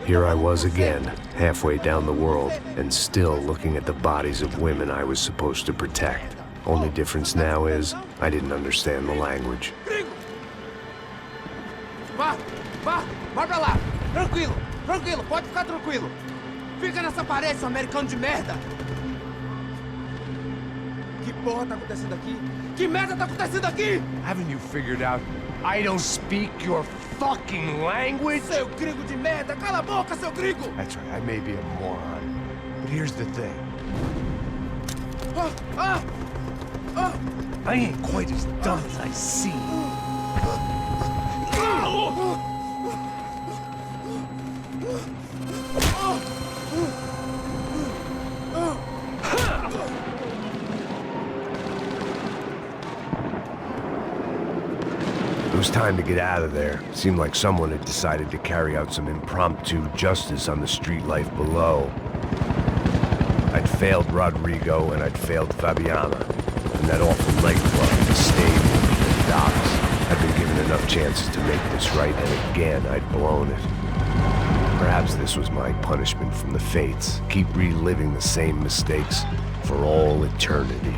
Here I was again, halfway down the world, and still looking at the bodies of women I was supposed to protect. Only difference now is, I didn't understand the language. Vai pra lá! Tranquilo, pode ficar tranquilo! Fica nessa parede, seu americano de merda! Que porra tá acontecendo aqui? Que merda tá acontecendo aqui? Haven't you figured out I don't speak your fucking language? Seu gringo de merda! Cala a boca, seu gringo! That's right, I may be a moron, but here's the thing. I ain't quite as dumb as I seem. It was time to get out of there. Seemed like someone had decided to carry out some impromptu justice on the street life below. I'd failed Rodrigo and I'd failed Fabiana. And that awful leg club, the stable, the docks. I'd been given enough chances to make this right, and again I'd blown it. Perhaps this was my punishment from the fates. Keep reliving the same mistakes for all eternity.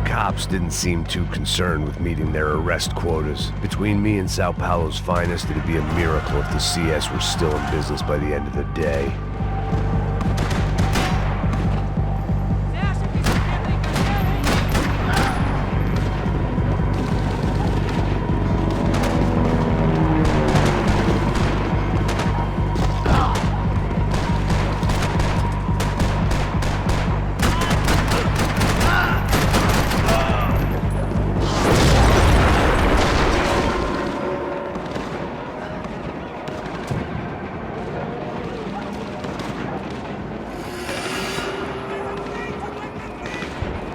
Cops didn't seem too concerned with meeting their arrest quotas. Between me and Sao Paulo's finest, it'd be a miracle if the CS were still in business by the end of the day.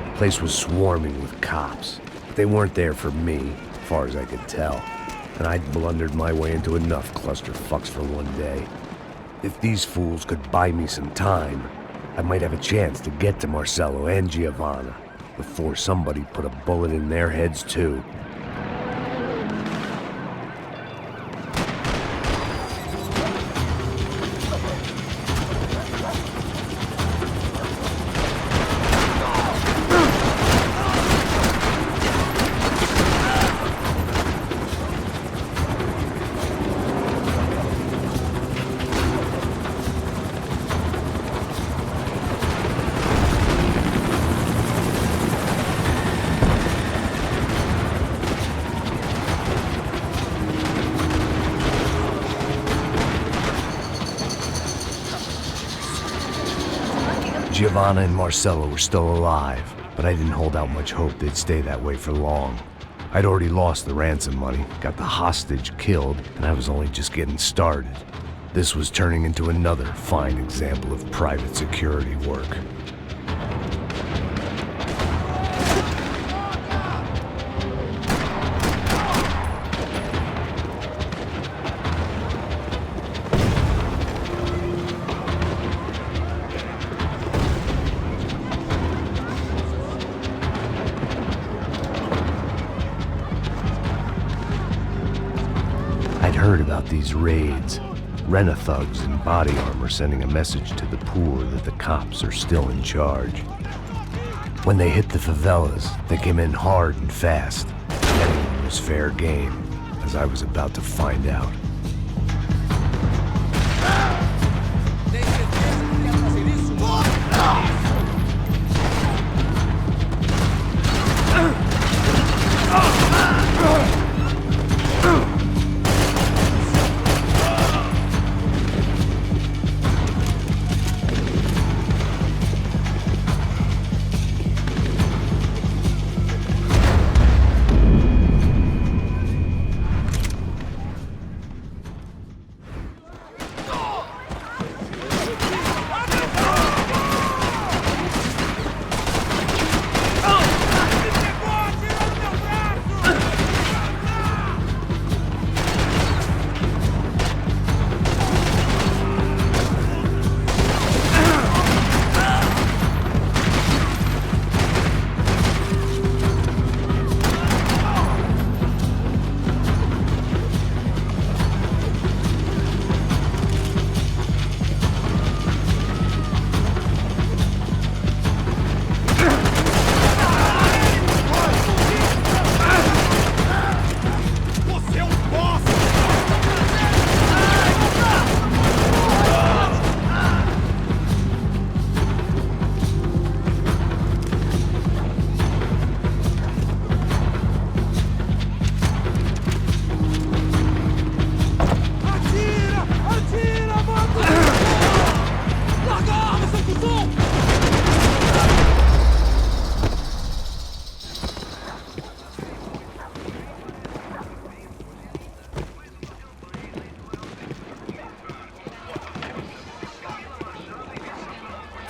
The place was swarming with cops, but they weren't there for me, as far as I could tell, and I'd blundered my way into enough clusterfucks for one day. If these fools could buy me some time, I might have a chance to get to Marcelo and Giovanna before somebody put a bullet in their heads too. Giovanna and Marcelo were still alive, but I didn't hold out much hope they'd stay that way for long. I'd already lost the ransom money, got the hostage killed, and I was only just getting started. This was turning into another fine example of private security work. Heard about these raids. Rent-a-thugs in body armor sending a message to the poor that the cops are still in charge. When they hit the favelas, they came in hard and fast. Anyone was fair game, as I was about to find out.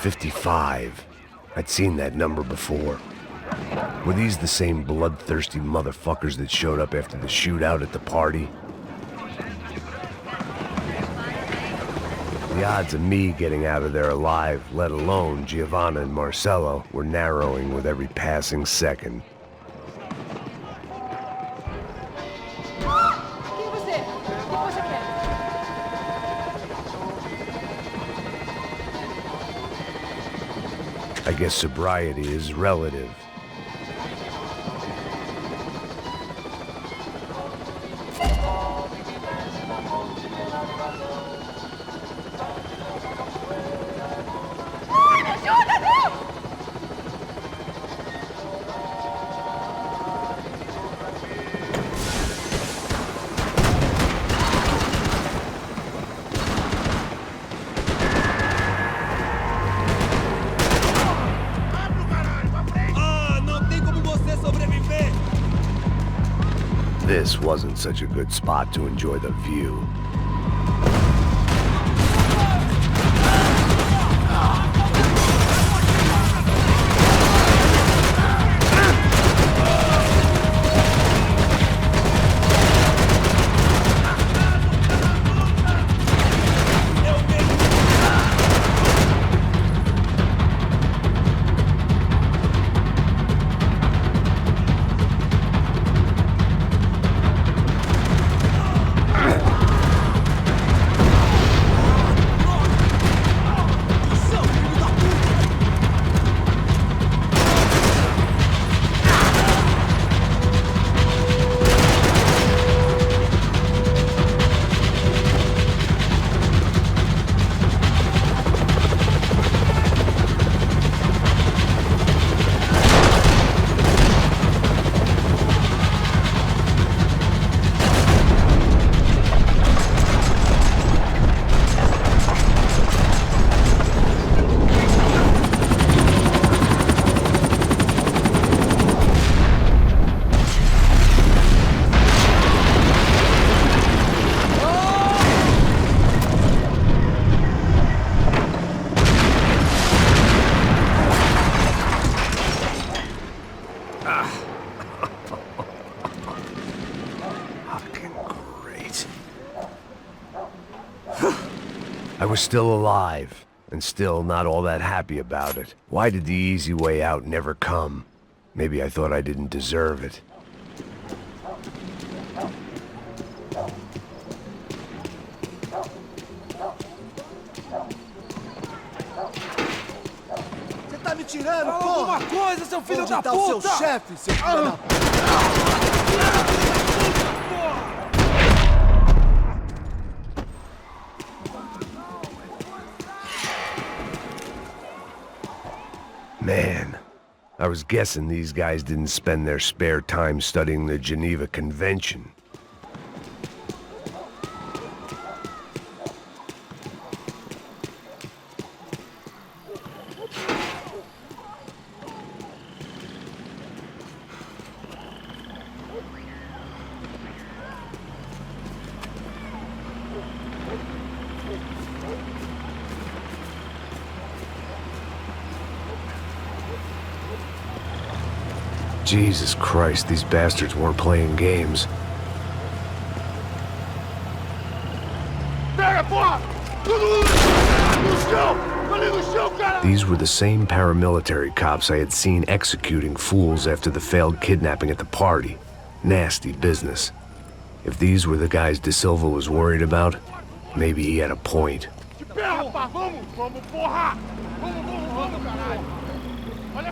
55. I'd seen that number before. Were these the same bloodthirsty motherfuckers that showed up after the shootout at the party? The odds of me getting out of there alive, let alone Giovanna and Marcello, were narrowing with every passing second. I guess sobriety is relative. This wasn't such a good spot to enjoy the view. I was still alive, and still not all that happy about it. Why did the easy way out never come? Maybe I thought I didn't deserve it. Você tá me tirando, porra! Alguma coisa, seu filho da puta! Onde tá o seu chefe, seu filho da puta? Man, I was guessing these guys didn't spend their spare time studying the Geneva Convention. Jesus Christ, these bastards weren't playing games. These were the same paramilitary cops I had seen executing fools after the failed kidnapping at the party. Nasty business. If these were the guys De Silva was worried about, maybe he had a point.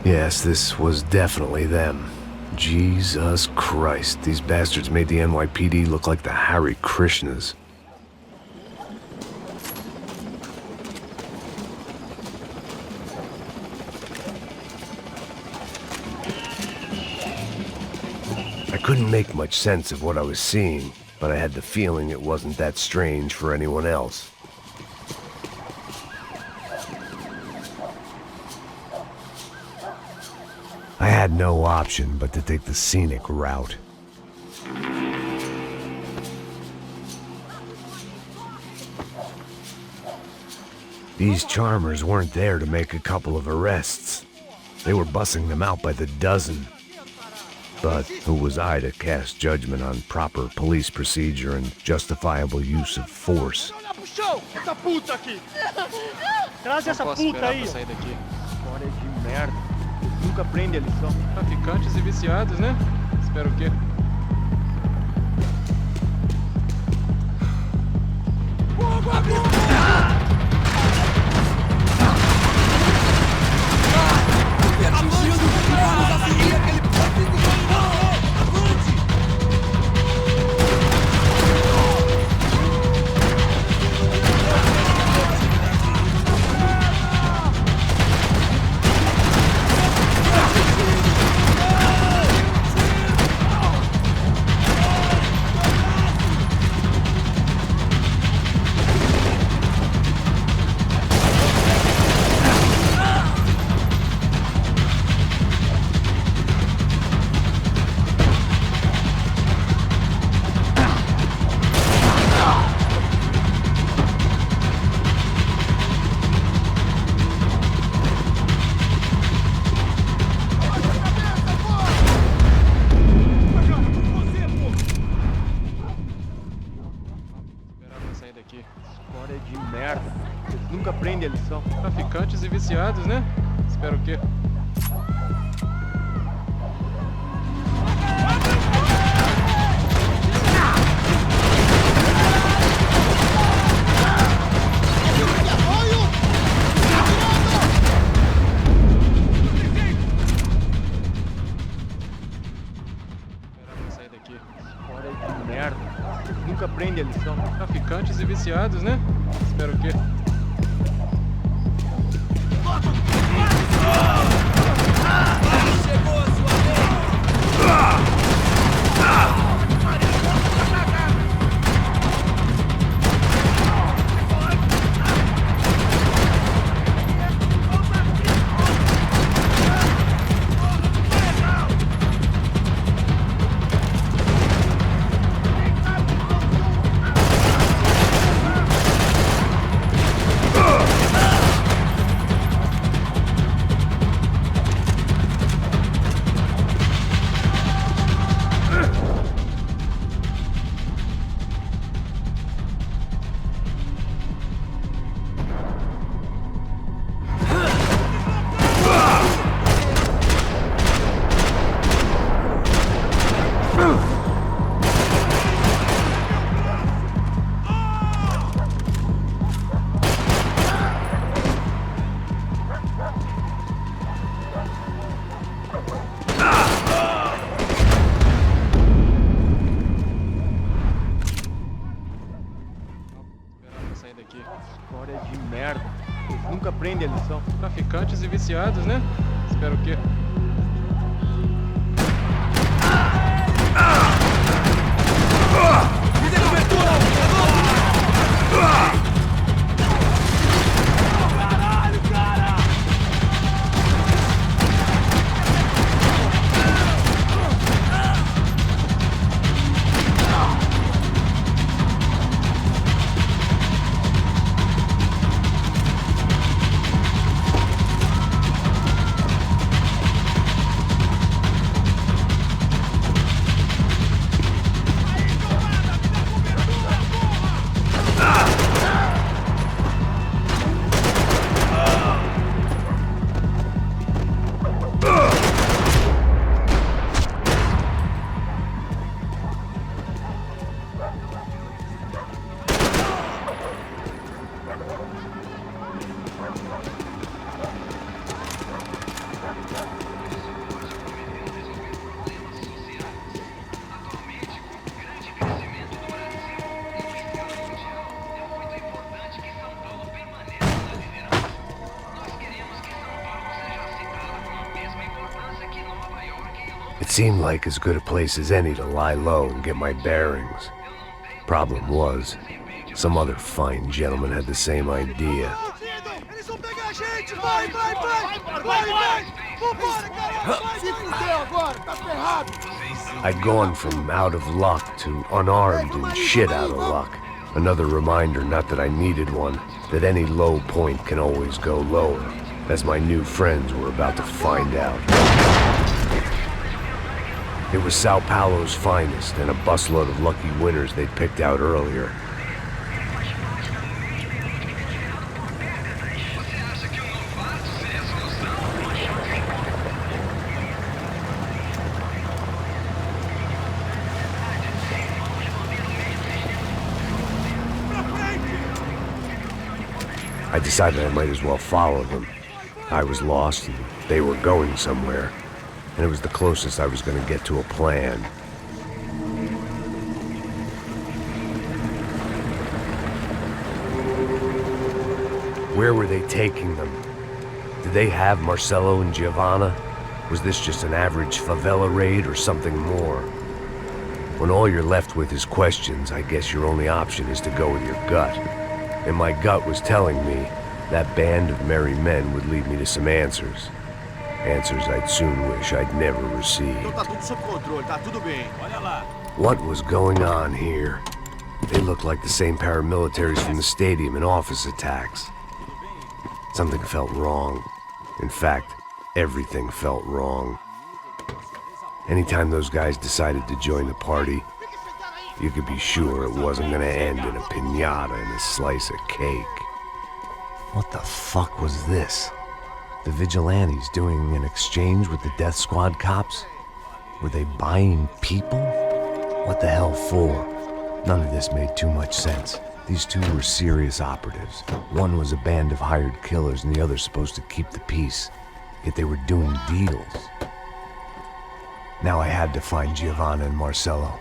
Yes, this was definitely them. Jesus Christ, these bastards made the NYPD look like the Hare Krishnas. I couldn't make much sense of what I was seeing, but I had the feeling it wasn't that strange for anyone else. I had no option but to take the scenic route. These charmers weren't there to make a couple of arrests. They were bussing them out by the dozen. But who was I to cast judgment on proper police procedure and justifiable use of force? Essa puta aqui! Traz essa Posso puta esperar aí! pra sair daqui. História de merda. Eles nunca aprendem a lição. Traficantes e viciados, né? Espero o quê? História de merda. Eles nunca aprendem a lição. Traficantes e viciados, né? Espero o quê? História de merda. Eles nunca aprendem a lição. Traficantes e viciados, né? Espero o quê? História de merda. Eles nunca aprendem a lição. Traficantes e viciados, né? Espero o quê? It seemed like as good a place as any to lie low and get my bearings. Problem was, some other fine gentleman had the same idea. Eles vão pegar a gente! Vai, vai, vai! Vai, vai! Vambora, cara! Se fudeu agora, tá ferrado! I'd gone from out of luck to unarmed and shit out of luck. Another reminder, not that I needed one, that any low point can always go lower, as my new friends were about to find out. It was Sao Paulo's finest and a busload of lucky winners they'd picked out earlier. I decided I might as well follow them. I was lost and they were going somewhere, and it was the closest I was going to get to a plan. Where were they taking them? Did they have Marcelo and Giovanna? Was this just an average favela raid or something more? When all you're left with is questions, I guess your only option is to go with your gut. And my gut was telling me that band of merry men would lead me to some answers. Answers I'd soon wish I'd never received. What was going on here? They looked like the same paramilitaries from the stadium in office attacks. Something felt wrong. In fact, everything felt wrong. Anytime those guys decided to join the party, you could be sure it wasn't gonna end in a piñata and a slice of cake. What the fuck was this? The vigilantes doing an exchange with the death squad cops? Were they buying people? What the hell for? None of this made too much sense. These two were serious operatives. One was a band of hired killers and the other supposed to keep the peace. Yet they were doing deals. Now I had to find Giovanna and Marcelo.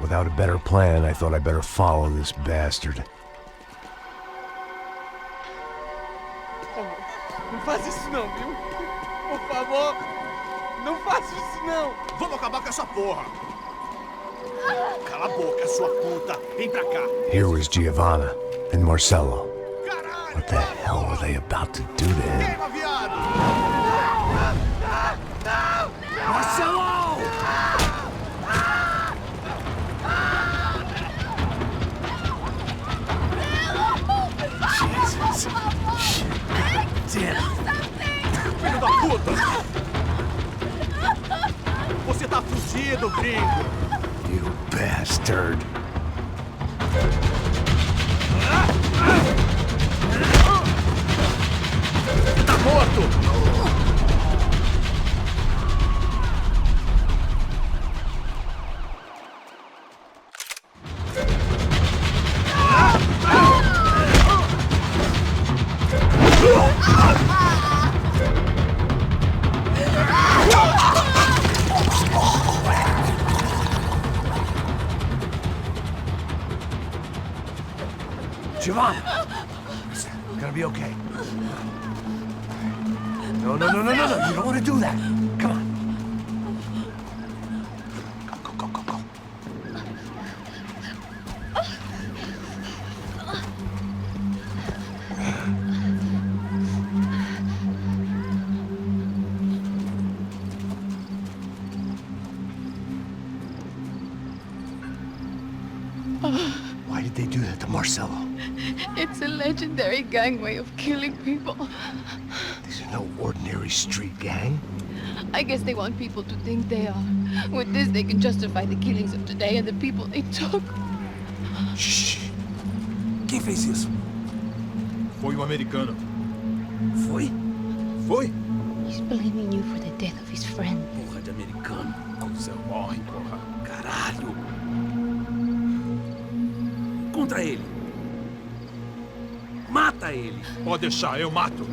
Without a better plan, I thought I better follow this bastard. Não faz isso não, viu? Por favor, não faça isso não. Vamos acabar com essa porra. Cala a boca, sua puta. Vem pra cá. Here was Giovanna and Marcelo. What the hell were they about to do to him? Marcelo! Jesus. Shit. Filho da puta! Você tá fugido, gringo! You bastard. Tá morto! Giovanna! Listen, it's gonna be okay. No. You don't want to do that. Come on. Go. Why did they do that to Marcelo? It's a legendary gang way of killing people. These are no ordinary street gang. I guess they want people to think they are. With this, they can justify the killings of today and the people they took. Shh. Quem fez isso? Foi um americano. Foi? He's blaming you for the death of his friend. Porra de americano. Como você morre, porra. Caralho. Contra ele. Mata ele. Pode deixar, eu mato.